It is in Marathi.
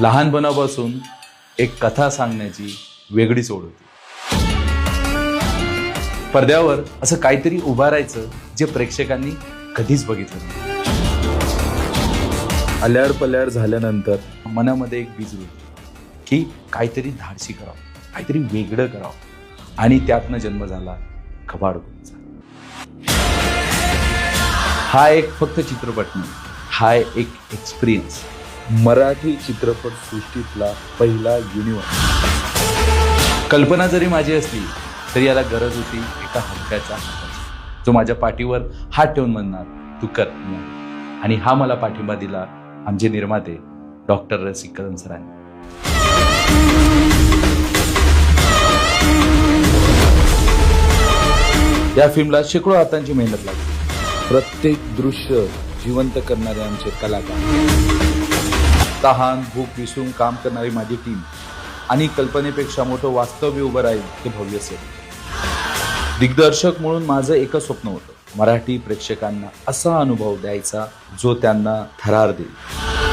लहानपणापासून एक कथा सांगण्याची वेगळीच ओढ होती. पडद्यावर असं काहीतरी उभारायचं जे प्रेक्षकांनी कधीच बघितलं नाही. अल्याड पल्याड झाल्यानंतर मनामध्ये एक बीज रुजली की काहीतरी धाडसी करावं, काहीतरी वेगळं करावं, आणि त्यातनं जन्म झाला कबाडकोचा. हा एक फक्त चित्रपट नाही, हा एक एक्सपिरियन्स. मराठी चित्रपट सृष्टीतला पहिला युनिव्हर्स. कल्पना जरी माझी असली तरी याला गरज होती एका हक्काच्या हाताची, जो माझ्या पाठीवर हात ठेवून म्हणणार तू कर. आणि हा मला पाठिंबा दिला आमचे निर्माते डॉक्टर रसिक कदम सरांनी. या फिल्मला शेकडो हातांची मेहनत लागली. प्रत्येक दृश्य जिवंत करणारे आमचे कलाकार, तहान भूक विसरून काम करणारी माझी टीम, आणि कल्पनेपेक्षा मोठं वास्तव्य उभं राहील ते भव्य सेट. दिग्दर्शक म्हणून माझं एकच स्वप्न होतं, मराठी प्रेक्षकांना असा अनुभव द्यायचा जो त्यांना थरार देईल.